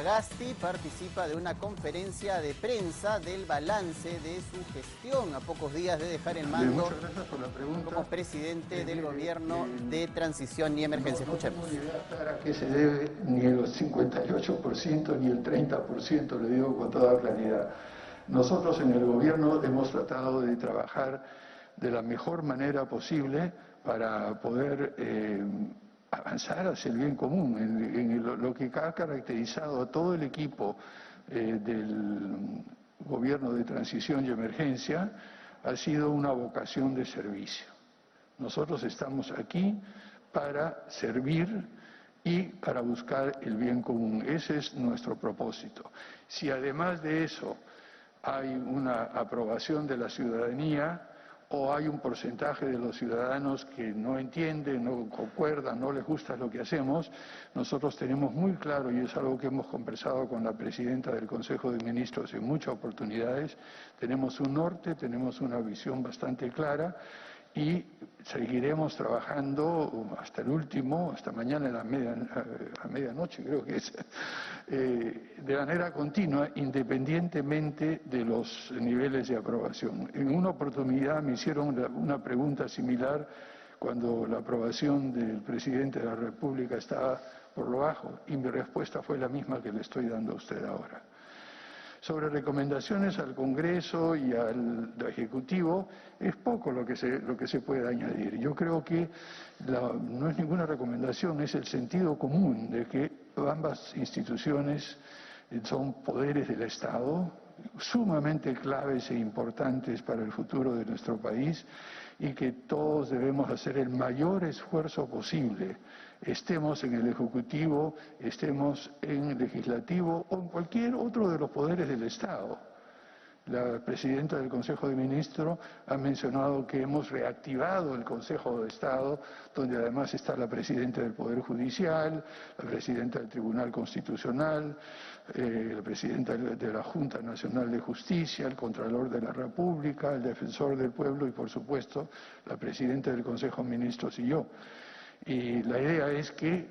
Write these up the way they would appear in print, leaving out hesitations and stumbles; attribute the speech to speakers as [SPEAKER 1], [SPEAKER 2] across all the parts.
[SPEAKER 1] Sagasti participa de una conferencia de prensa del balance de su gestión a pocos días de dejar el mando como presidente del gobierno de transición y emergencia. Escuchemos.
[SPEAKER 2] No tengo ni idea clara a qué se debe ni el 58% ni el 30%, le digo con toda claridad. Nosotros en el gobierno hemos tratado de trabajar de la mejor manera posible para poder avanzar hacia el bien común, en lo que ha caracterizado a todo el equipo del gobierno de transición y emergencia ha sido una vocación de servicio. Nosotros estamos aquí para servir y para buscar el bien común. Ese es nuestro propósito. Si además de eso hay una aprobación de la ciudadanía o hay un porcentaje de los ciudadanos que no entienden, no concuerdan, no les gusta lo que hacemos, nosotros tenemos muy claro, y es algo que hemos conversado con la presidenta del Consejo de Ministros en muchas oportunidades, tenemos un norte, tenemos una visión bastante clara y seguiremos trabajando hasta el último, hasta mañana a medianoche creo que es, de manera continua, independientemente de los niveles de aprobación. En una oportunidad me hicieron una pregunta similar cuando la aprobación del presidente de la República estaba por lo bajo y mi respuesta fue la misma que le estoy dando a usted ahora. Sobre recomendaciones al Congreso y al Ejecutivo, es poco lo que se puede añadir. Yo creo que no es ninguna recomendación, es el sentido común de que ambas instituciones son poderes del Estado, sumamente claves e importantes para el futuro de nuestro país y que todos debemos hacer el mayor esfuerzo posible, estemos en el Ejecutivo, estemos en el Legislativo o en cualquier otro de los poderes del Estado. La presidenta del Consejo de Ministros ha mencionado que hemos reactivado el Consejo de Estado, donde además está la presidenta del Poder Judicial, la presidenta del Tribunal Constitucional, la presidenta de la Junta Nacional de Justicia, el Contralor de la República, el Defensor del Pueblo y, por supuesto, la presidenta del Consejo de Ministros y yo. Y la idea es que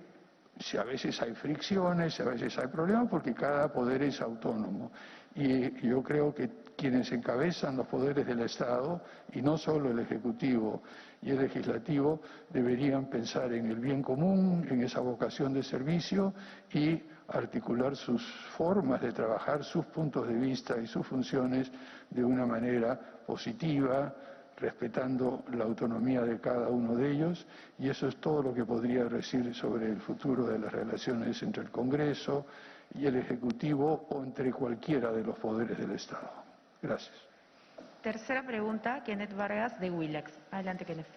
[SPEAKER 2] si a veces hay fricciones, a veces hay problemas, porque cada poder es autónomo. Y yo creo que quienes encabezan los poderes del Estado, y no solo el Ejecutivo y el Legislativo, deberían pensar en el bien común, en esa vocación de servicio y articular sus formas de trabajar, sus puntos de vista y sus funciones de una manera positiva, respetando la autonomía de cada uno de ellos, y eso es todo lo que podría decir sobre el futuro de las relaciones entre el Congreso y el Ejecutivo o entre cualquiera de los poderes del Estado. Gracias.
[SPEAKER 3] Tercera pregunta, Kenneth Vargas, de Willax. Adelante, Kenneth.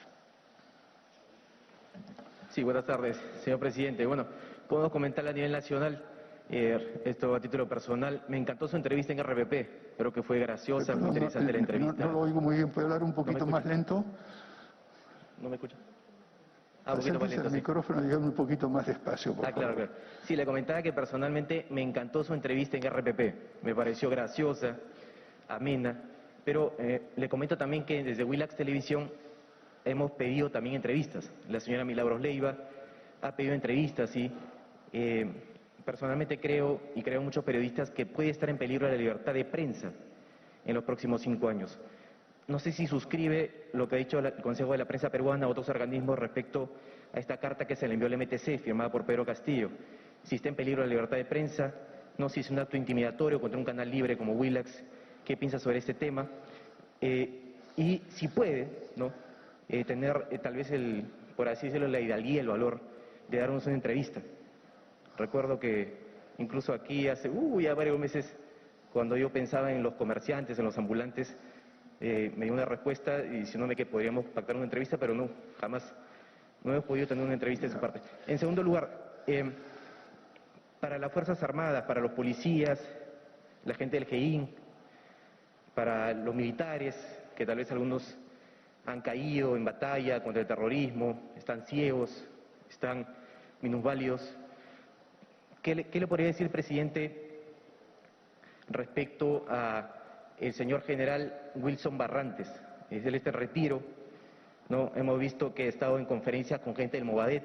[SPEAKER 4] Sí, buenas tardes, señor presidente. Bueno, podemos comentar a nivel nacional, esto a título personal. Me encantó su entrevista en RPP, creo que fue graciosa, muy interesante la entrevista.
[SPEAKER 2] No lo oigo muy bien, ¿puede hablar un poquito más lento?
[SPEAKER 4] ¿No me escucha? Un poquito más lento,
[SPEAKER 2] el micrófono, digamos, un poquito más despacio, por favor.
[SPEAKER 4] Claro. Sí, le comentaba que personalmente me encantó su entrevista en RPP, me pareció graciosa, amena, pero le comento también que desde Willax Televisión hemos pedido también entrevistas. La señora Milagros Leiva ha pedido entrevistas y personalmente creo, y creo muchos periodistas, que puede estar en peligro la libertad de prensa en los próximos 5 años. No sé si suscribe lo que ha dicho el Consejo de la Prensa Peruana o otros organismos respecto a esta carta que se le envió al MTC, firmada por Pedro Castillo. Si está en peligro la libertad de prensa, no sé si es un acto intimidatorio contra un canal libre como Willax. ¿Qué piensa sobre este tema? Y si puede, ¿no?, tener tal vez por así decirlo, la hidalguía, el valor de darnos una entrevista. Recuerdo que incluso aquí hace ya varios meses, cuando yo pensaba en los comerciantes, en los ambulantes, me dio una respuesta diciéndome que podríamos pactar una entrevista, pero no, jamás, no hemos podido tener una entrevista de su parte. En segundo lugar, para las Fuerzas Armadas, para los policías, la gente del GEIN, para los militares, que tal vez algunos han caído en batalla contra el terrorismo, están ciegos, están minusválidos. ¿Qué le podría decir, presidente, respecto a el señor general Wilson Barrantes? Él está en retiro, ¿no? Hemos visto que ha estado en conferencias con gente del Movadef,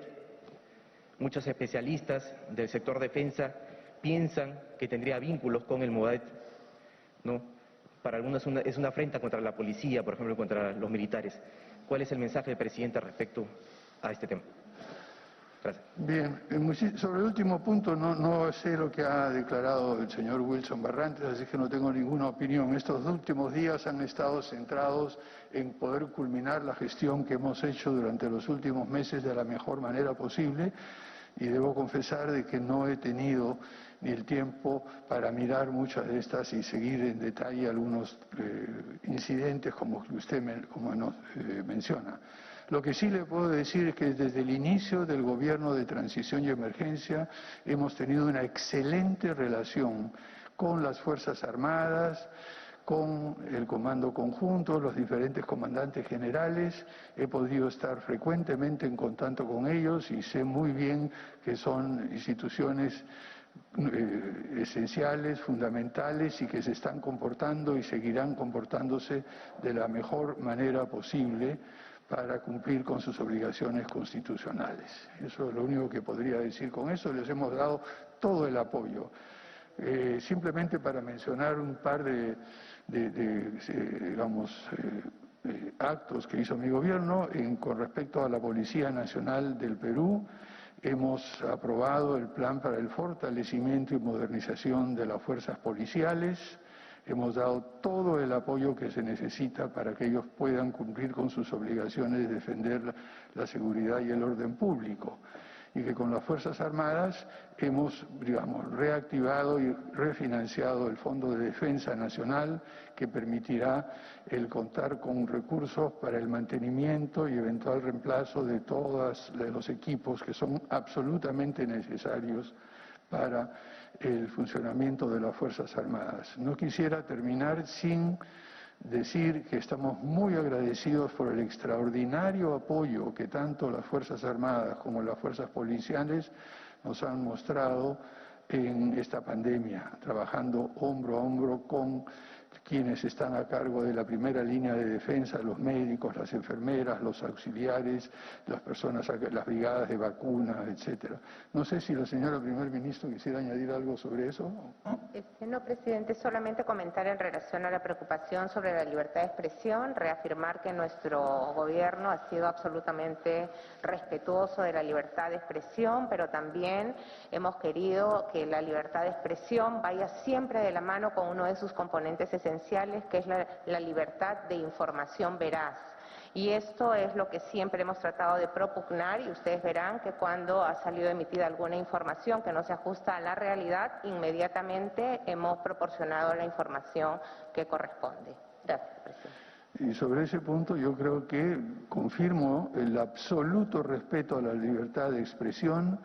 [SPEAKER 4] muchos especialistas del sector defensa piensan que tendría vínculos con el MOADET, ¿no? Para algunos es una afrenta contra la policía, por ejemplo, contra los militares. ¿Cuál es el mensaje del presidente respecto a este tema? Gracias.
[SPEAKER 2] Bien, sobre el último punto no sé lo que ha declarado el señor Wilson Barrantes, así que no tengo ninguna opinión. Estos últimos días han estado centrados en poder culminar la gestión que hemos hecho durante los últimos meses de la mejor manera posible, y debo confesar de que no he tenido ni el tiempo para mirar muchas de estas y seguir en detalle algunos incidentes como usted menciona. Lo que sí le puedo decir es que desde el inicio del gobierno de transición y emergencia hemos tenido una excelente relación con las Fuerzas Armadas, con el Comando Conjunto, los diferentes comandantes generales. He podido estar frecuentemente en contacto con ellos y sé muy bien que son instituciones esenciales, fundamentales, y que se están comportando y seguirán comportándose de la mejor manera posible para cumplir con sus obligaciones constitucionales. Eso es lo único que podría decir con eso. Les hemos dado todo el apoyo. Simplemente para mencionar un par de actos que hizo mi gobierno con respecto a la Policía Nacional del Perú. Hemos aprobado el plan para el fortalecimiento y modernización de las fuerzas policiales. Hemos dado todo el apoyo que se necesita para que ellos puedan cumplir con sus obligaciones de defender la seguridad y el orden público. Y que con las Fuerzas Armadas hemos, reactivado y refinanciado el Fondo de Defensa Nacional, que permitirá el contar con recursos para el mantenimiento y eventual reemplazo de todos los equipos que son absolutamente necesarios para el funcionamiento de las Fuerzas Armadas. No quisiera terminar sin decir que estamos muy agradecidos por el extraordinario apoyo que tanto las Fuerzas Armadas como las fuerzas policiales nos han mostrado en esta pandemia, trabajando hombro a hombro con quienes están a cargo de la primera línea de defensa, los médicos, las enfermeras, los auxiliares, las personas, las brigadas de vacunas, etcétera. No sé si la señora primer ministro quisiera añadir algo sobre eso.
[SPEAKER 5] No, presidente, solamente comentar en relación a la preocupación sobre la libertad de expresión, reafirmar que nuestro gobierno ha sido absolutamente respetuoso de la libertad de expresión, pero también hemos querido que la libertad de expresión vaya siempre de la mano con uno de sus componentes esenciales, que es la libertad de información veraz. Y esto es lo que siempre hemos tratado de propugnar, y ustedes verán que cuando ha salido emitida alguna información que no se ajusta a la realidad, inmediatamente hemos proporcionado la información que corresponde. Gracias, presidente.
[SPEAKER 2] Y sobre ese punto yo creo que confirmo el absoluto respeto a la libertad de expresión.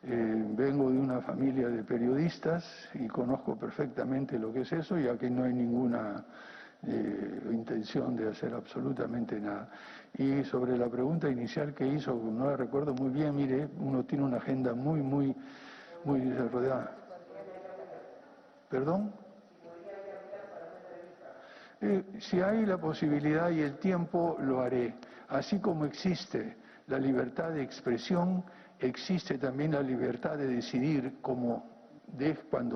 [SPEAKER 2] Vengo de una familia de periodistas y conozco perfectamente lo que es eso, y aquí no hay ninguna intención de hacer absolutamente nada. Y sobre la pregunta inicial que hizo, no la recuerdo muy bien, mire, uno tiene una agenda muy desarrollada. ¿Perdón? Si hay la posibilidad y el tiempo, lo haré. Así como existe la libertad de expresión, existe también la libertad de decidir cuando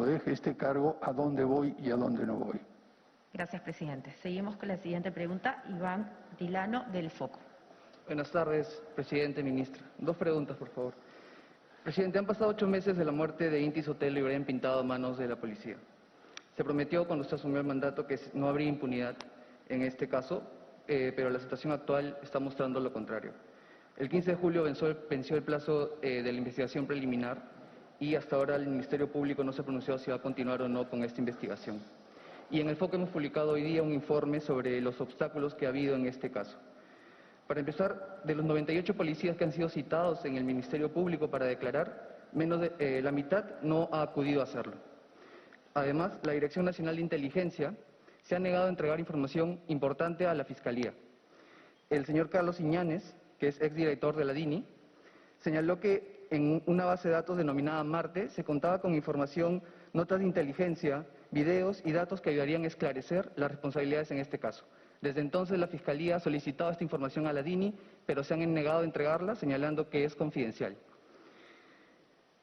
[SPEAKER 2] deje este cargo a dónde voy y a dónde no voy.
[SPEAKER 3] Gracias, presidente. Seguimos con la siguiente pregunta. Iván Tilano, del Foco.
[SPEAKER 6] Buenas tardes, presidente, ministra. 2 preguntas, por favor. Presidente, han pasado 8 meses de la muerte de Inti Sotelo y Brian Pintado a manos de la policía. Se prometió cuando usted asumió el mandato que no habría impunidad en este caso, pero la situación actual está mostrando lo contrario. El 15 de julio venció el plazo de la investigación preliminar, y hasta ahora el Ministerio Público no se ha pronunciado si va a continuar o no con esta investigación. Y en el Foco hemos publicado hoy día un informe sobre los obstáculos que ha habido en este caso. Para empezar, de los 98 policías que han sido citados en el Ministerio Público para declarar, menos de la mitad no ha acudido a hacerlo. Además, la Dirección Nacional de Inteligencia se ha negado a entregar información importante a la Fiscalía. El señor Carlos Iñanes, que es exdirector de la DINI, señaló que en una base de datos denominada Marte se contaba con información, notas de inteligencia, videos y datos que ayudarían a esclarecer las responsabilidades en este caso. Desde entonces la Fiscalía ha solicitado esta información a la DINI, pero se han negado a entregarla, señalando que es confidencial.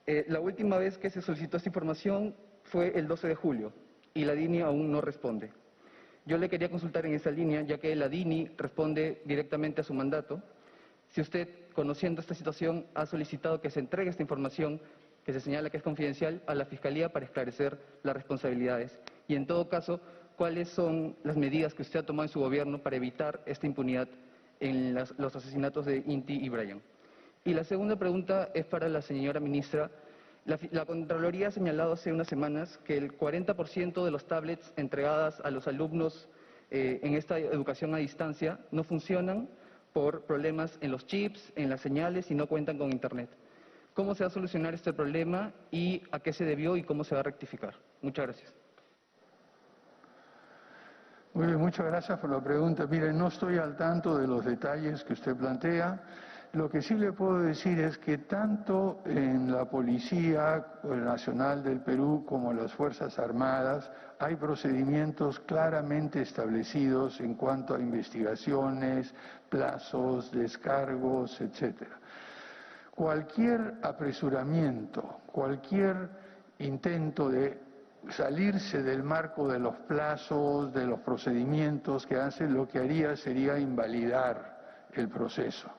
[SPEAKER 6] La última vez que se solicitó esta información fue el 12 de julio y la DINI aún no responde. Yo le quería consultar en esa línea, ya que la DINI responde directamente a su mandato, si usted, conociendo esta situación, ha solicitado que se entregue esta información, que se señala que es confidencial, a la Fiscalía para esclarecer las responsabilidades. Y en todo caso, ¿cuáles son las medidas que usted ha tomado en su gobierno para evitar esta impunidad en los asesinatos de Inti y Brian? Y la segunda pregunta es para la señora ministra. La Contraloría ha señalado hace unas semanas que el 40% de los tablets entregadas a los alumnos en esta educación a distancia no funcionan por problemas en los chips, en las señales y no cuentan con Internet. ¿Cómo se va a solucionar este problema y a qué se debió y cómo se va a rectificar? Muchas gracias.
[SPEAKER 2] Muy bien, muchas gracias por la pregunta. Mire, no estoy al tanto de los detalles que usted plantea. Lo que sí le puedo decir es que tanto en la Policía Nacional del Perú como en las Fuerzas Armadas hay procedimientos claramente establecidos en cuanto a investigaciones, plazos, descargos, etcétera. Cualquier apresuramiento, cualquier intento de salirse del marco de los plazos, de los procedimientos que hacen, lo que haría sería invalidar el proceso.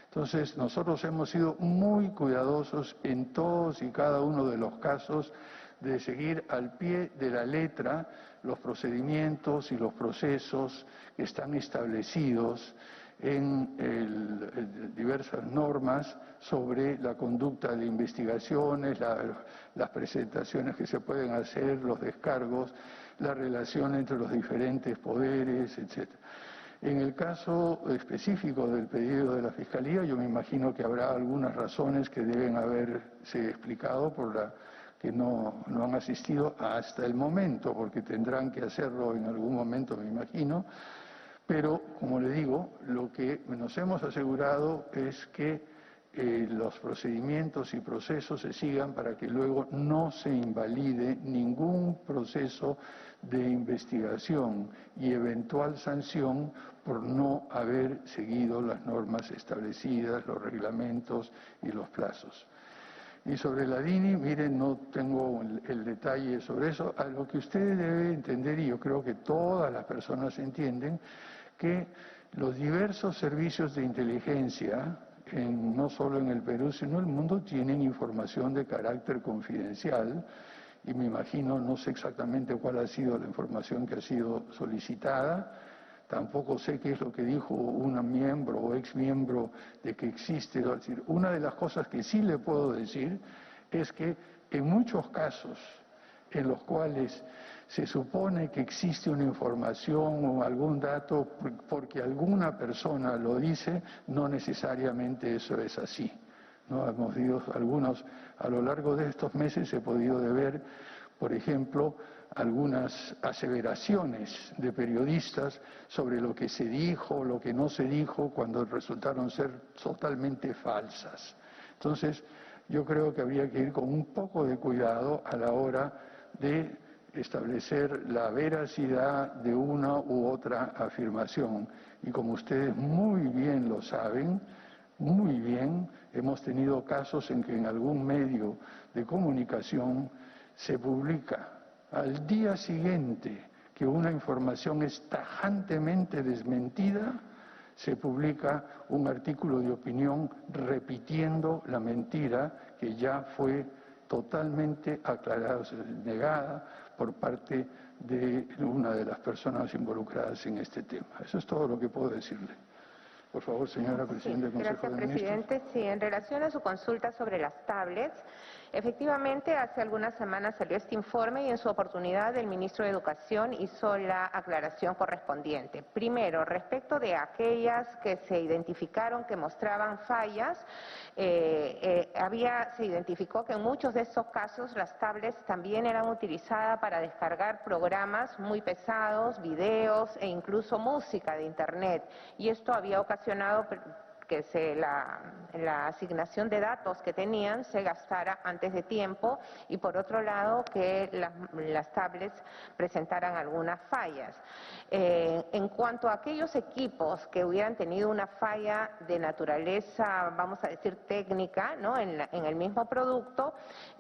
[SPEAKER 2] Entonces, nosotros hemos sido muy cuidadosos en todos y cada uno de los casos de seguir al pie de la letra los procedimientos y los procesos que están establecidos en diversas normas sobre la conducta de investigaciones, las presentaciones que se pueden hacer, los descargos, la relación entre los diferentes poderes, etcétera. En el caso específico del pedido de la Fiscalía, yo me imagino que habrá algunas razones que deben haberse explicado por la que no han asistido hasta el momento, porque tendrán que hacerlo en algún momento, me imagino. Pero, como le digo, lo que nos hemos asegurado es que los procedimientos y procesos se sigan para que luego no se invalide ningún proceso de investigación y eventual sanción por no haber seguido las normas establecidas, los reglamentos y los plazos. Y sobre la DINI, miren, no tengo el detalle sobre eso. A lo que usted debe entender, y yo creo que todas las personas entienden, que los diversos servicios de inteligencia, no solo en el Perú, sino en el mundo, tienen información de carácter confidencial, y me imagino, no sé exactamente cuál ha sido la información que ha sido solicitada, tampoco sé qué es lo que dijo una miembro o ex miembro de que existe. Es decir, una de las cosas que sí le puedo decir es que en muchos casos en los cuales se supone que existe una información o algún dato porque alguna persona lo dice, no necesariamente eso es así, ¿no? Hemos ido algunos, a lo largo de estos meses he podido ver, por ejemplo, algunas aseveraciones de periodistas sobre lo que se dijo, lo que no se dijo, cuando resultaron ser totalmente falsas. Entonces, yo creo que habría que ir con un poco de cuidado a la hora de establecer la veracidad de una u otra afirmación. Y como ustedes muy bien lo saben, muy bien, hemos tenido casos en que en algún medio de comunicación se publica al día siguiente que una información es tajantemente desmentida, se publica un artículo de opinión repitiendo la mentira que ya fue totalmente aclarada, negada por parte de una de las personas involucradas en este tema. Eso es todo lo que puedo decirle. Por favor, señora Presidenta del Consejo de Ministros.
[SPEAKER 5] Gracias, presidente. Sí, en relación a su consulta sobre las tablets, efectivamente, hace algunas semanas salió este informe y en su oportunidad el ministro de Educación hizo la aclaración correspondiente. Primero, respecto de aquellas que se identificaron que mostraban fallas, se identificó que en muchos de estos casos las tablets también eran utilizadas para descargar programas muy pesados, videos e incluso música de Internet. Y esto había ocasionado la asignación de datos que tenían se gastara antes de tiempo y por otro lado que las tablets presentaran algunas fallas. En cuanto a aquellos equipos que hubieran tenido una falla de naturaleza, vamos a decir técnica, ¿no? en el mismo producto,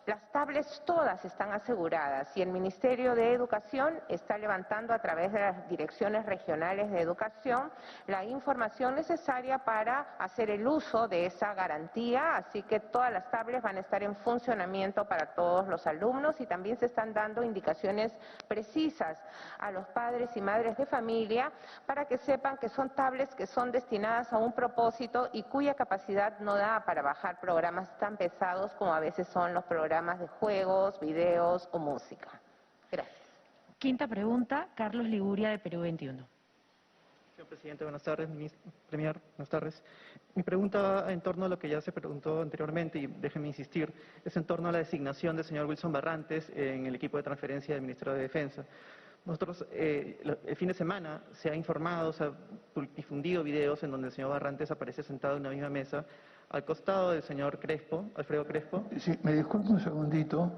[SPEAKER 5] las tablets todas están aseguradas y el Ministerio de Educación está levantando a través de las direcciones regionales de educación la información necesaria para hacer el uso de esa garantía, así que todas las tablets van a estar en funcionamiento para todos los alumnos y también se están dando indicaciones precisas a los padres y madres de familia para que sepan que son tablets que son destinadas a un propósito y cuya capacidad no da para bajar programas tan pesados como a veces son los programas de juegos, videos o música. Gracias.
[SPEAKER 3] Quinta pregunta, Carlos Liguria de Perú 21.
[SPEAKER 7] Señor presidente, buenas tardes. Premier, buenas tardes. Mi pregunta va en torno a lo que ya se preguntó anteriormente y déjeme insistir, es en torno a la designación del señor Wilson Barrantes en el equipo de transferencia del Ministerio de Defensa. Nosotros, el fin de semana se ha informado, se ha difundido videos en donde el señor Barrantes aparece sentado en una misma mesa al costado del señor Crespo, Alfredo Crespo.
[SPEAKER 2] Sí, me disculpo un segundito,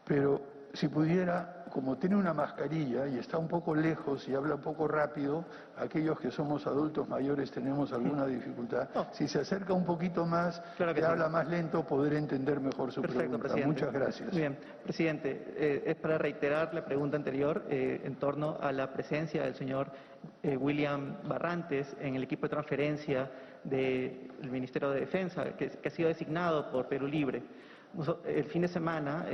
[SPEAKER 2] pero si pudiera, como tiene una mascarilla y está un poco lejos y habla un poco rápido, aquellos que somos adultos mayores tenemos alguna dificultad. No. Si se acerca un poquito más, claro que habla más lento, poder entender mejor su pregunta.
[SPEAKER 7] Presidente.
[SPEAKER 2] Muchas gracias.
[SPEAKER 7] Muy bien, presidente, es para reiterar la pregunta anterior en torno a la presencia del señor William Barrantes en el equipo de transferencia del Ministerio de Defensa, que ha sido designado por Perú Libre. El fin de semana,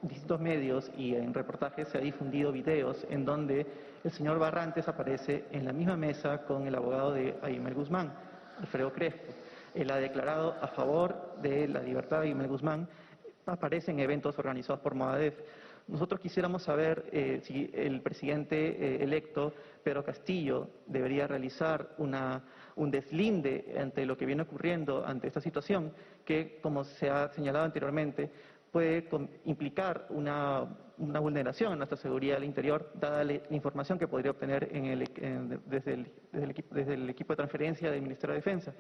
[SPEAKER 7] distintos medios y en reportajes se ha difundido videos en donde el señor Barrantes aparece en la misma mesa con el abogado de Aymar Guzmán, Alfredo Crespo. Él ha declarado a favor de la libertad de Aymar Guzmán, aparece en eventos organizados por Movadef. Nosotros quisiéramos saber si el presidente electo, Pedro Castillo, debería realizar un deslinde ante lo que viene ocurriendo ante esta situación, que, como se ha señalado anteriormente, puede implicar una vulneración a nuestra seguridad al interior, dada la información que podría obtener desde el equipo de transferencia del Ministerio de Defensa.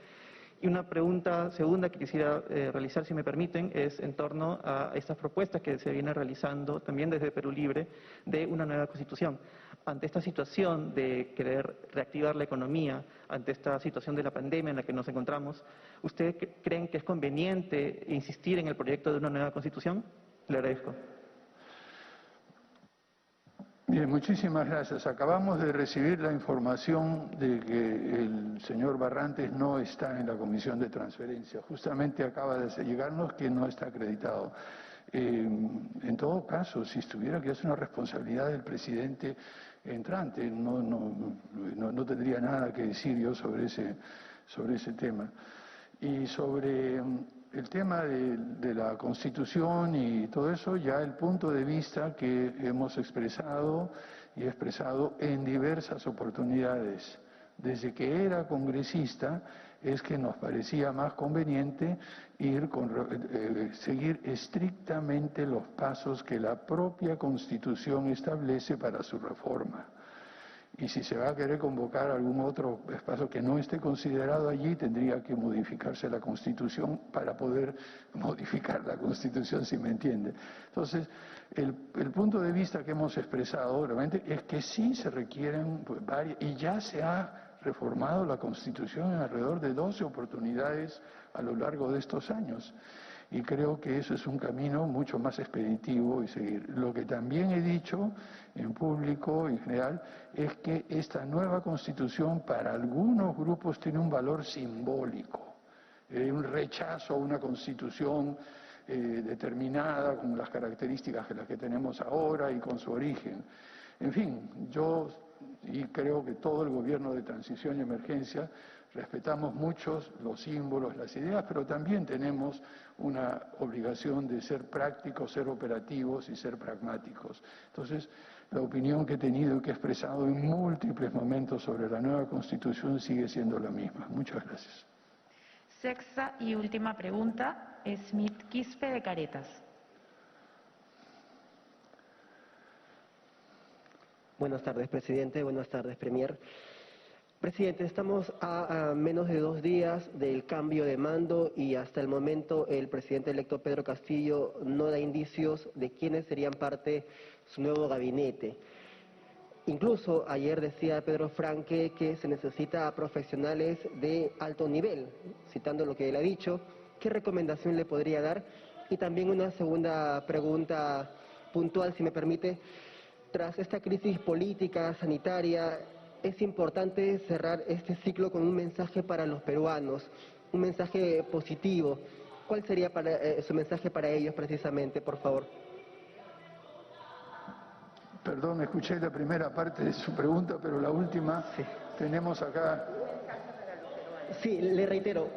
[SPEAKER 7] Y una pregunta segunda que quisiera realizar, si me permiten, es en torno a estas propuestas que se vienen realizando también desde Perú Libre de una nueva constitución. Ante esta situación de querer reactivar la economía, ante esta situación de la pandemia en la que nos encontramos, ¿ustedes creen que es conveniente insistir en el proyecto de una nueva constitución? Le agradezco.
[SPEAKER 2] Bien, muchísimas gracias. Acabamos de recibir la información de que el señor Barrantes no está en la comisión de transferencia. Justamente acaba de llegarnos que no está acreditado. En todo caso, si estuviera que es una responsabilidad del presidente entrante, no tendría nada que decir yo sobre ese tema. Y sobre el tema de la Constitución y todo eso, ya el punto de vista que hemos expresado y he expresado en diversas oportunidades desde que era congresista, es que nos parecía más conveniente seguir estrictamente los pasos que la propia Constitución establece para su reforma. Y si se va a querer convocar algún otro espacio que no esté considerado allí, tendría que modificarse la Constitución para poder modificar la Constitución, si me entiende. Entonces, el punto de vista que hemos expresado realmente es que sí se requieren varias, y ya se ha reformado la Constitución en alrededor de 12 oportunidades a lo largo de estos años. Y creo que eso es un camino mucho más expeditivo y seguir. Lo que también he dicho en público en general es que esta nueva Constitución para algunos grupos tiene un valor simbólico, un rechazo a una Constitución determinada con las características de las que tenemos ahora y con su origen. En fin, yo y creo que todo el gobierno de transición y emergencia respetamos muchos los símbolos, las ideas, pero también tenemos una obligación de ser prácticos, ser operativos y ser pragmáticos. Entonces, la opinión que he tenido y que he expresado en múltiples momentos sobre la nueva Constitución sigue siendo la misma. Muchas gracias.
[SPEAKER 3] Sexta y última pregunta, Smith Quispe de Caretas.
[SPEAKER 8] Buenas tardes, presidente. Buenas tardes, premier. Presidente, estamos a menos de 2 días del cambio de mando y hasta el momento el presidente electo Pedro Castillo no da indicios de quiénes serían parte de su nuevo gabinete. Incluso ayer decía Pedro Franque que se necesita a profesionales de alto nivel, citando lo que él ha dicho. ¿Qué recomendación le podría dar? Y también una segunda pregunta puntual, si me permite. Tras esta crisis política, sanitaria, es importante cerrar este ciclo con un mensaje para los peruanos, un mensaje positivo. ¿Cuál sería su mensaje para ellos precisamente, por favor?
[SPEAKER 2] Perdón, escuché la primera parte de su pregunta, pero la última sí. Tenemos acá...
[SPEAKER 8] Sí, le reitero.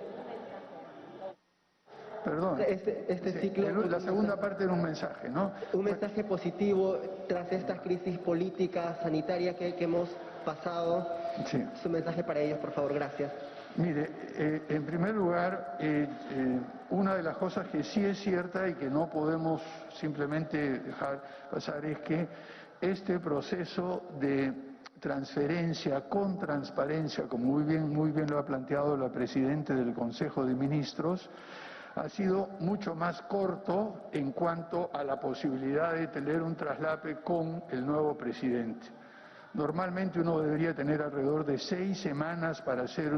[SPEAKER 2] Perdón.
[SPEAKER 8] Este ciclo...
[SPEAKER 2] La segunda parte era un mensaje, ¿no?
[SPEAKER 8] Un mensaje positivo tras esta crisis política, sanitaria que hemos pasado. Sí. Su mensaje para ellos, por favor. Gracias.
[SPEAKER 2] Mire, en primer lugar, una de las cosas que sí es cierta y que no podemos simplemente dejar pasar es que este proceso de transferencia con transparencia, como muy bien lo ha planteado la Presidenta del Consejo de Ministros, ha sido mucho más corto en cuanto a la posibilidad de tener un traslape con el nuevo presidente. Normalmente uno debería tener alrededor de 6 semanas para hacer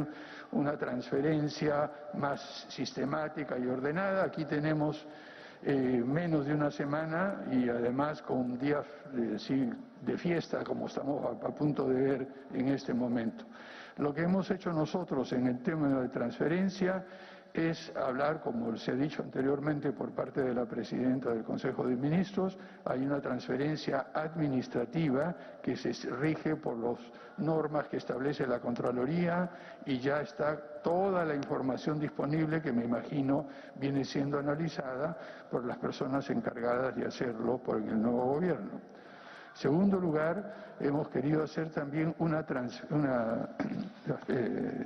[SPEAKER 2] una transferencia más sistemática y ordenada. Aquí tenemos menos de una semana y además con días de fiesta, como estamos a punto de ver en este momento. Lo que hemos hecho nosotros en el tema de transferencia es hablar, como se ha dicho anteriormente por parte de la Presidenta del Consejo de Ministros, hay una transferencia administrativa que se rige por las normas que establece la Contraloría y ya está toda la información disponible que me imagino viene siendo analizada por las personas encargadas de hacerlo por el nuevo gobierno. En segundo lugar, hemos querido hacer también una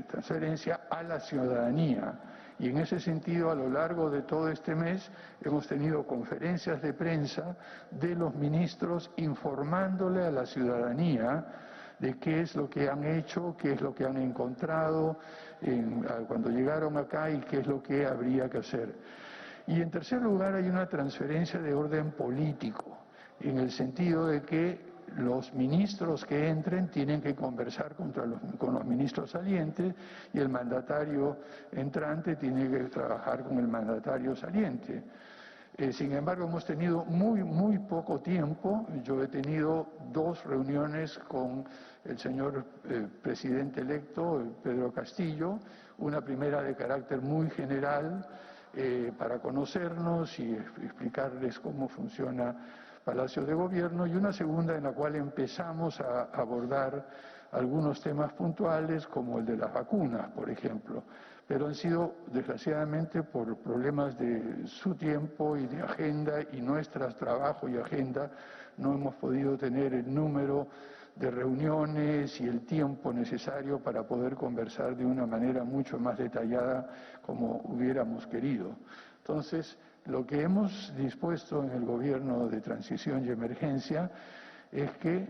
[SPEAKER 2] transferencia a la ciudadanía. Y en ese sentido, a lo largo de todo este mes, hemos tenido conferencias de prensa de los ministros informándole a la ciudadanía de qué es lo que han hecho, qué es lo que han encontrado cuando llegaron acá y qué es lo que habría que hacer. Y en tercer lugar, hay una transferencia de orden político, en el sentido de que los ministros que entren tienen que conversar con los ministros salientes y el mandatario entrante tiene que trabajar con el mandatario saliente. Sin embargo, hemos tenido muy poco tiempo. Yo he tenido 2 reuniones con el señor presidente electo, Pedro Castillo, una primera de carácter muy general para conocernos y explicarles cómo funciona Palacio de Gobierno, y una segunda en la cual empezamos a abordar algunos temas puntuales como el de las vacunas, por ejemplo, pero han sido desgraciadamente por problemas de su tiempo y de agenda y nuestro trabajo y agenda no hemos podido tener el número de reuniones y el tiempo necesario para poder conversar de una manera mucho más detallada como hubiéramos querido. Entonces, lo que hemos dispuesto en el Gobierno de Transición y Emergencia es que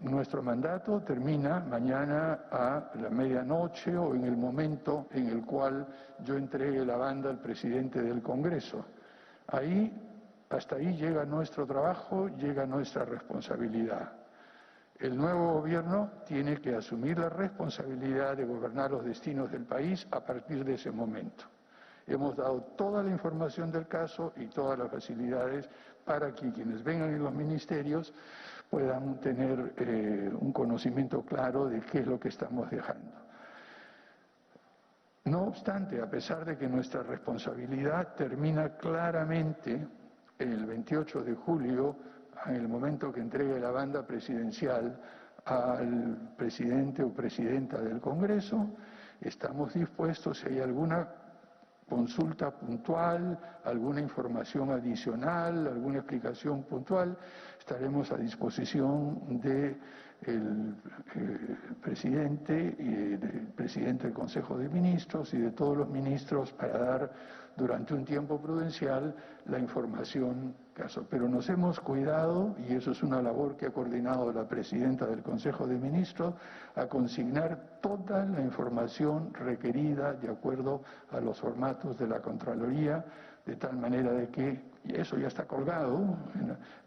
[SPEAKER 2] nuestro mandato termina mañana a la medianoche o en el momento en el cual yo entregue la banda al presidente del Congreso. Hasta ahí llega nuestro trabajo, llega nuestra responsabilidad. El nuevo gobierno tiene que asumir la responsabilidad de gobernar los destinos del país a partir de ese momento. Hemos dado toda la información del caso y todas las facilidades para que quienes vengan en los ministerios puedan tener un conocimiento claro de qué es lo que estamos dejando. No obstante, a pesar de que nuestra responsabilidad termina claramente el 28 de julio, en el momento que entregue la banda presidencial al presidente o presidenta del Congreso, estamos dispuestos, si hay alguna consulta puntual, alguna información adicional, alguna explicación puntual, estaremos a disposición del presidente y del presidente del Consejo de Ministros y de todos los ministros para dar durante un tiempo prudencial la información caso. Pero nos hemos cuidado, y eso es una labor que ha coordinado la presidenta del Consejo de Ministros, a consignar toda la información requerida de acuerdo a los formatos de la Contraloría, de tal manera de que, y eso ya está colgado,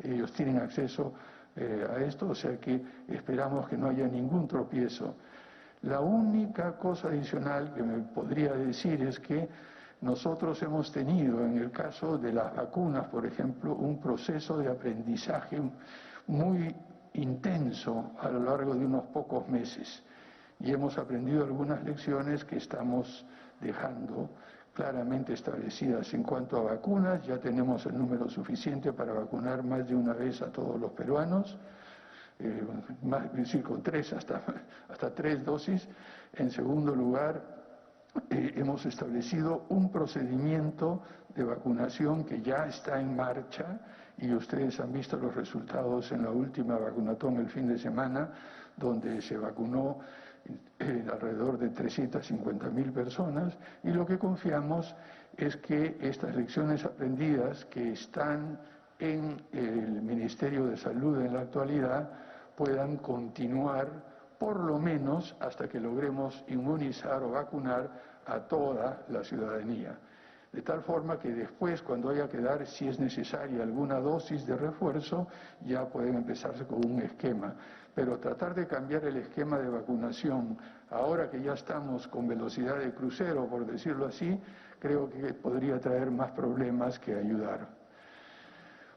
[SPEAKER 2] ellos tienen acceso a esto, o sea que esperamos que no haya ningún tropiezo. La única cosa adicional que me podría decir es que nosotros hemos tenido, en el caso de las vacunas, por ejemplo, un proceso de aprendizaje muy intenso a lo largo de unos pocos meses y hemos aprendido algunas lecciones que estamos dejando claramente establecidas. En cuanto a vacunas, ya tenemos el número suficiente para vacunar más de una vez a todos los peruanos, es decir, con hasta 3 dosis. En segundo lugar, hemos establecido un procedimiento de vacunación que ya está en marcha y ustedes han visto los resultados en la última vacunatón el fin de semana, donde se vacunó alrededor de 350.000 personas, y lo que confiamos es que estas lecciones aprendidas que están en el Ministerio de Salud en la actualidad puedan continuar por lo menos hasta que logremos inmunizar o vacunar a toda la ciudadanía. De tal forma que después, cuando haya que dar, si es necesaria alguna dosis de refuerzo, ya pueden empezarse con un esquema. Pero tratar de cambiar el esquema de vacunación, ahora que ya estamos con velocidad de crucero, por decirlo así, creo que podría traer más problemas que ayudar.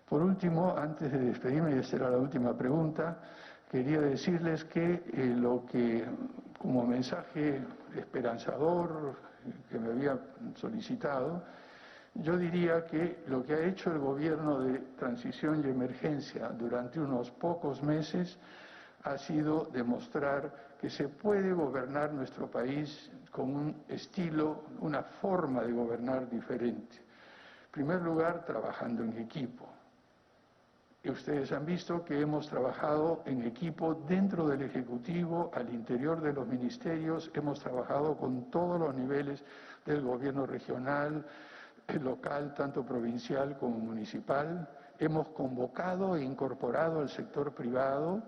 [SPEAKER 2] Por último, antes de despedirme, y esta era la última pregunta, quería decirles que lo que, como mensaje esperanzador que me había solicitado, yo diría que lo que ha hecho el gobierno de transición y emergencia durante unos pocos meses ha sido demostrar que se puede gobernar nuestro país con un estilo, una forma de gobernar diferente. En primer lugar, trabajando en equipo. Y ustedes han visto que hemos trabajado en equipo dentro del Ejecutivo, al interior de los ministerios, hemos trabajado con todos los niveles del gobierno regional, local, tanto provincial como municipal, hemos convocado e incorporado al sector privado,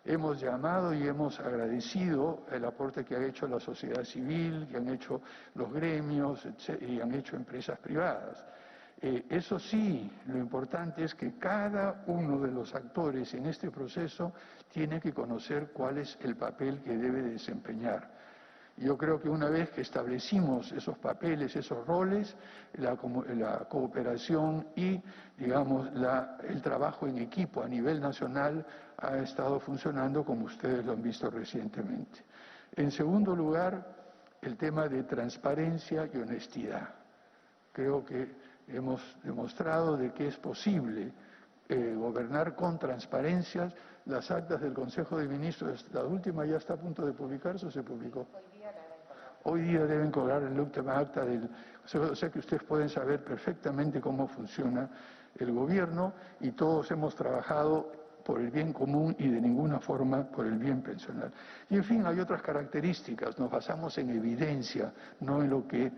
[SPEAKER 2] hemos llamado y hemos agradecido el aporte que ha hecho la sociedad civil, que han hecho los gremios y han hecho empresas privadas. Eso sí, lo importante es que cada uno de los actores en este proceso tiene que conocer cuál es el papel que debe desempeñar. Yo creo que una vez que establecimos esos papeles, esos roles, la cooperación y, digamos, el trabajo en equipo a nivel nacional ha estado funcionando como ustedes lo han visto recientemente. En segundo lugar, el tema de transparencia y honestidad. Creo que hemos demostrado de que es posible gobernar con transparencias. Las actas del Consejo de Ministros, la última ya está a punto de publicarse o se publicó. Hoy día deben colgar la última acta del Consejo, o sea que ustedes pueden saber perfectamente cómo funciona el gobierno y todos hemos trabajado por el bien común y de ninguna forma por el bien personal. Y en fin, hay otras características, nos basamos en evidencia, no en lo que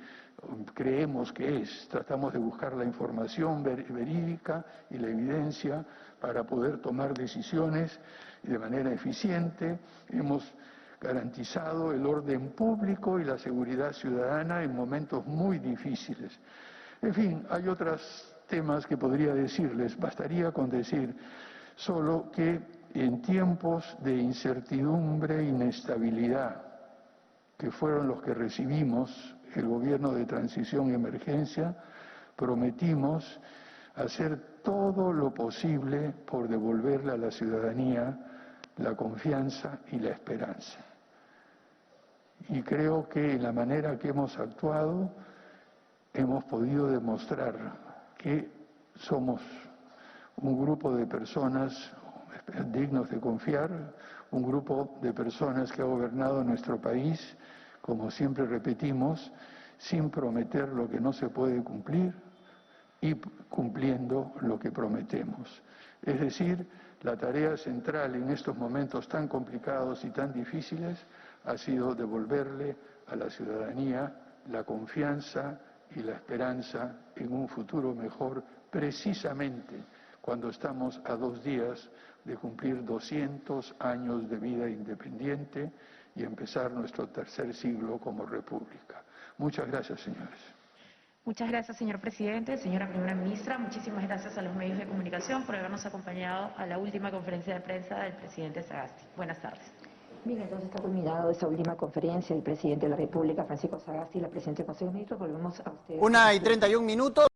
[SPEAKER 2] creemos que es. Tratamos de buscar la información verídica y la evidencia para poder tomar decisiones de manera eficiente. Hemos garantizado el orden público y la seguridad ciudadana en momentos muy difíciles. En fin, hay otros temas que podría decirles, bastaría con decir solo que en tiempos de incertidumbre e inestabilidad, que fueron los que recibimos el gobierno de transición y emergencia, prometimos hacer todo lo posible por devolverle a la ciudadanía la confianza y la esperanza. Y creo que en la manera que hemos actuado hemos podido demostrar que somos un grupo de personas dignos de confiar, un grupo de personas que ha gobernado nuestro país, como siempre repetimos, sin prometer lo que no se puede cumplir y cumpliendo lo que prometemos. Es decir, la tarea central en estos momentos tan complicados y tan difíciles ha sido devolverle a la ciudadanía la confianza y la esperanza en un futuro mejor, precisamente cuando estamos a 2 días de cumplir 200 años de vida independiente y empezar nuestro tercer siglo como república. Muchas gracias, señores.
[SPEAKER 3] Muchas gracias, señor presidente, señora primera ministra. Muchísimas gracias a los medios de comunicación por habernos acompañado a la última conferencia de prensa del presidente Sagasti. Buenas tardes.
[SPEAKER 9] Bien, entonces está culminado esa última conferencia del presidente de la República, Francisco Sagasti, y la presidenta del Consejo de Ministros. Volvemos a ustedes.
[SPEAKER 1] 1:31.